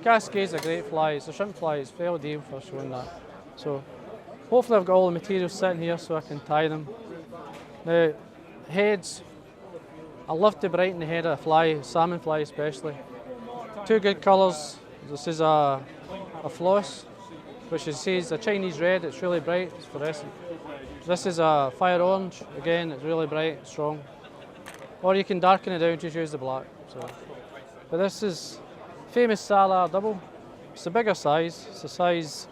Cascade's a great fly. It's a shrimp fly. It's fair deal for showing that. So hopefully I've got all the materials sitting here so I can tie them. Now, heads. I love to brighten the head of a fly, salmon fly especially. Two good colours. This is a floss, which is a Chinese red. It's really bright, it's fluorescent. This is a fire orange. Again, it's really bright, strong. Or you can darken it down, just use the black. So. But this is famous Salar double. It's a bigger size. It's a size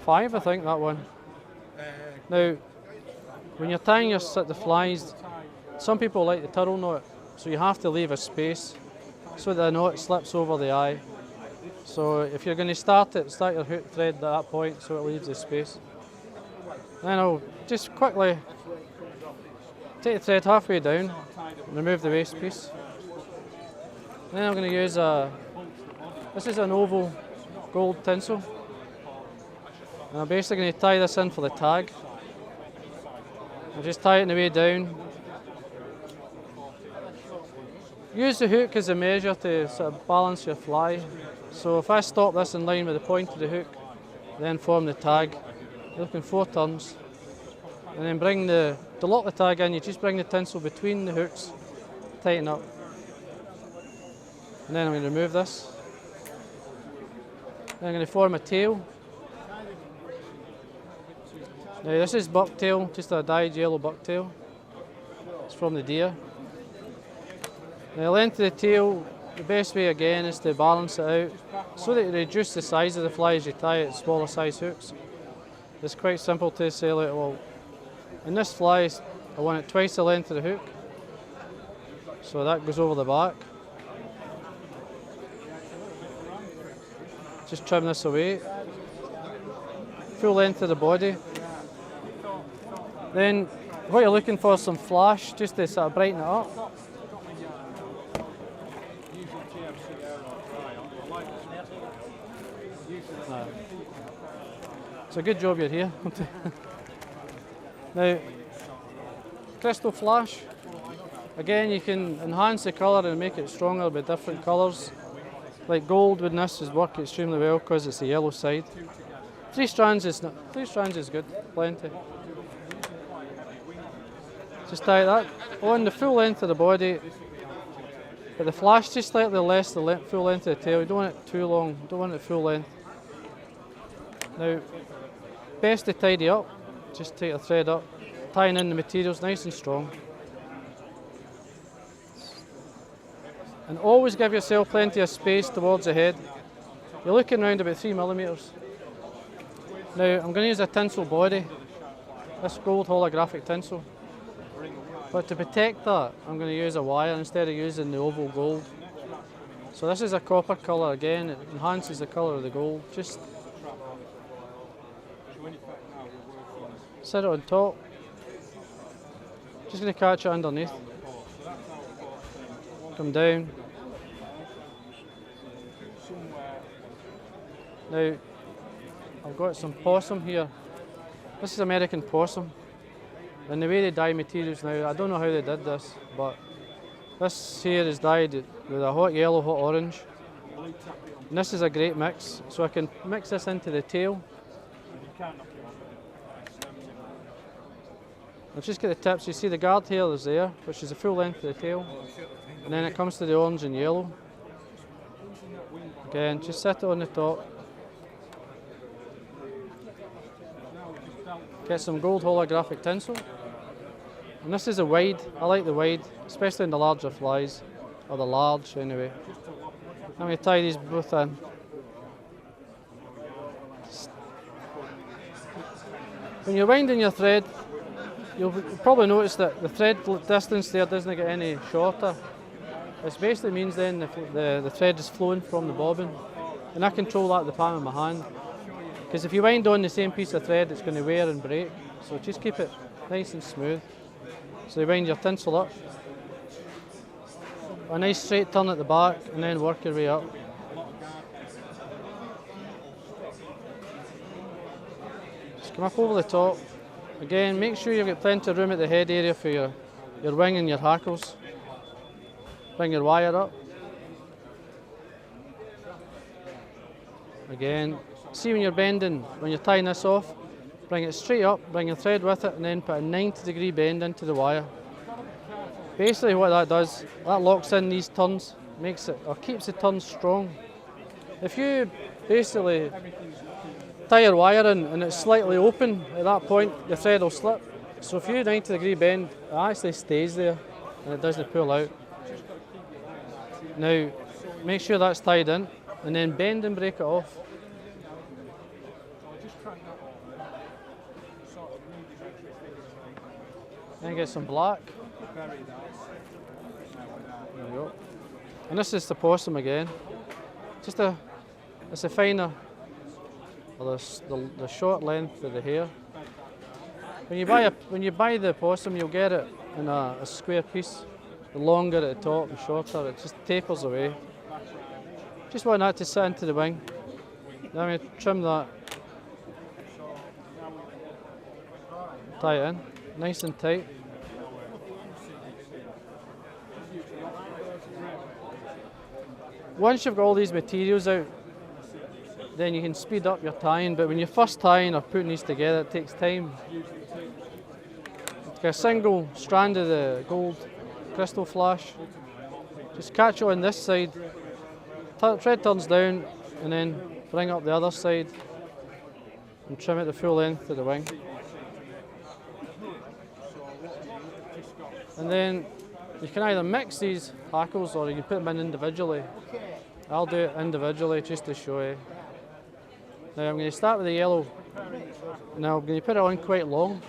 5, I think, that one. Now, when you're tying the flies, some people like the turtle knot, so you have to leave a space so that the knot slips over the eye. So if you're going to start your hook thread at that point so it leaves the space. Then I'll just quickly take the thread halfway down, remove the waste piece. Then I'm going to use this is an oval gold tinsel. And I'm basically going to tie this in for the tag. I'll just tie it on the way down. Use the hook as a measure to sort of balance your fly. So if I stop this in line with the point of the hook, then form the tag, you're looking 4 turns. And then to lock the tag in, you just bring the tinsel between the hooks, tighten up. And then I'm going to remove this. Then I'm going to form a tail. Now this is bucktail, just a dyed yellow bucktail. It's from the deer. Now the length of the tail, the best way again is to balance it out so that you reduce the size of the fly as you tie it, smaller size hooks. It's quite simple to say, like, well, in this fly I want it twice the length of the hook, so that goes over the back. Just trim this away. Full length of the body. Then what you're looking for is some flash, just to sort of brighten it up. It's a good job you're here. Now, crystal flash. Again, you can enhance the colour and make it stronger with different colours. Like gold with this is work extremely well because it's the yellow side. 3 strands is good, plenty. Just tie that on the full length of the body, but the flash just slightly less the full length of the tail. You don't want it too long, you don't want it full length. Now, best to tidy up, just take a thread up, tying in the materials nice and strong. And always give yourself plenty of space towards the head. You're looking around about 3mm. Now I'm going to use a tinsel body, this gold holographic tinsel. But to protect that, I'm going to use a wire instead of using the oval gold. So this is a copper colour again, it enhances the colour of the gold. Just set it on top. Just going to catch it underneath. Come down. Now, I've got some possum here. This is American possum. And the way they dye materials now, I don't know how they did this, but this here is dyed with a hot yellow, hot orange. And this is a great mix, so I can mix this into the tail. I'll just get the tips. You see the guard hair is there, which is the full length of the tail. And then it comes to the orange and yellow. Again, just set it on the top. Get some gold holographic tinsel. And this is a wide. I like the wide, especially in the larger flies, or the large anyway. I'm going to tie these both in. When you're winding your thread, you'll probably notice that the thread distance there doesn't get any shorter. This basically means then the thread is flowing from the bobbin, and I control that with the palm of my hand. Because if you wind on the same piece of thread, it's going to wear and break. So just keep it nice and smooth. So you wind your tinsel up, a nice straight turn at the back, and then work your way up. Just come up over the top. Again, make sure you've got plenty of room at the head area for your wing and your hackles. Bring your wire up. Again, see when you're bending, when you're tying this off, bring it straight up, bring your thread with it, and then put a 90-degree bend into the wire. Basically what that does, that locks in these turns, makes it, or keeps the turns strong. If you basically tie your wire in and it's slightly open, at that point the thread will slip. So if you 90-degree bend, it actually stays there and it doesn't pull out. Now, make sure that's tied in and then bend and break it off. Then get some black. There we go. And this is the possum again. It's a finer, or the short length of the hair. When you buy the possum, you'll get it in a square piece. The longer at the top and shorter, it just tapers away. Just want that to sit into the wing. Then we trim that. Tie it in, nice and tight. Once you've got all these materials out, then you can speed up your tying, but when you're first tying or putting these together, it takes time. Get a single strand of the gold crystal flash, just catch it on this side, thread turns down, and then bring up the other side and trim it the full length of the wing. And then you can either mix these hackles or you can put them in individually. I'll do it individually just to show you. Now I'm going to start with the yellow. Now I'm going to put it on quite long.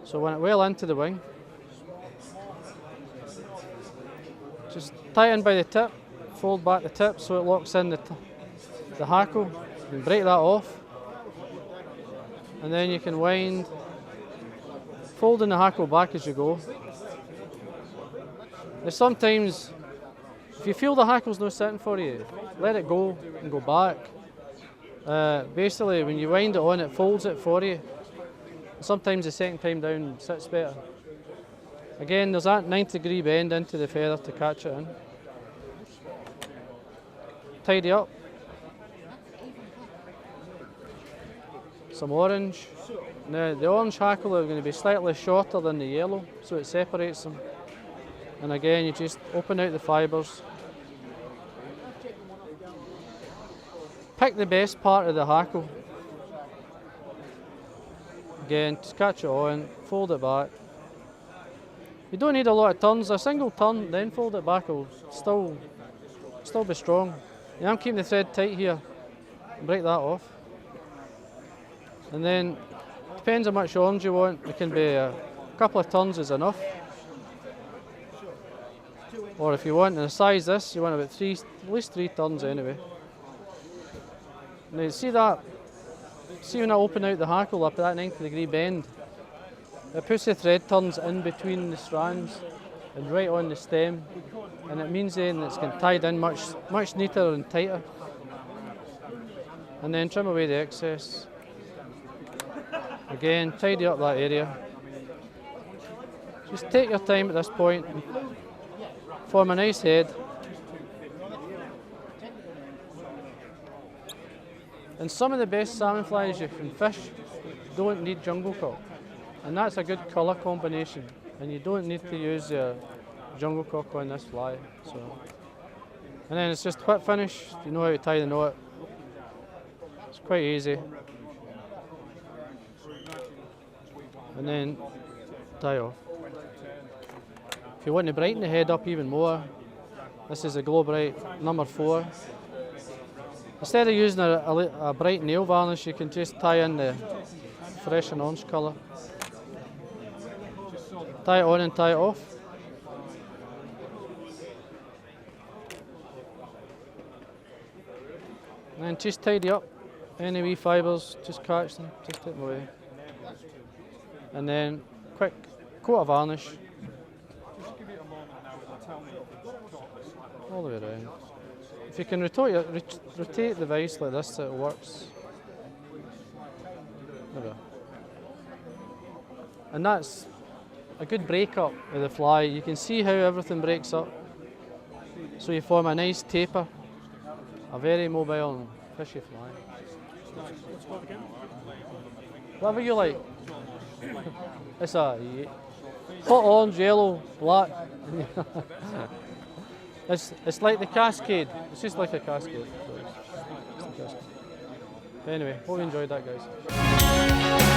So when it well into the wing, just tie it in by the tip, fold back the tip so it locks in the hackle. You can break that off. And then you can wind, folding the hackle back as you go. Now sometimes, if you feel the hackle's not sitting for you, let it go and go back. Basically, when you wind it on, it folds it for you. Sometimes the second time down sits better. Again, there's that 90-degree bend into the feather to catch it in. Tidy up. Some orange. Now, the orange hackle are going to be slightly shorter than the yellow, so it separates them. And again, you just open out the fibres. Pick the best part of the hackle. Again, just catch it on, fold it back. You don't need a lot of turns. A single turn, then fold it back will still be strong. And I'm keeping the thread tight here. Break that off. And then, depends how much orange you want. It can be a couple of turns is enough. Or if you want, in a size this, you want about at least three turns anyway. Now see that? See when I open out the hackle up at that 90-degree bend? It puts the thread turns in between the strands and right on the stem, and it means then it's tied in much neater and tighter. And then trim away the excess. Again, tidy up that area. Just take your time at this point and form a nice head. And some of the best salmon flies you can fish don't need jungle cock, and that's a good colour combination, and you don't need to use jungle cock on this fly. So, and then it's just whip finish. You know how to tie the knot. It's quite easy. And then tie off. If you want to brighten the head up even more, this is a Glow Bright number 4. Instead of using a bright nail varnish, you can just tie in the fresh and orange colour. Tie it on and tie it off. And then just tidy up any wee fibres, just catch them, just take them away. And then quick coat of varnish all the way around. If you can rotate the vise like this, it works. There we go. And that's a good break up of the fly. You can see how everything breaks up. So you form a nice taper, a very mobile and Fishy fly. What's it called again? Whatever you like. It's a hot orange, yellow, black. It's like the Cascade. It's just like a Cascade. So it's the Cascade. But anyway, hope you enjoyed that, guys.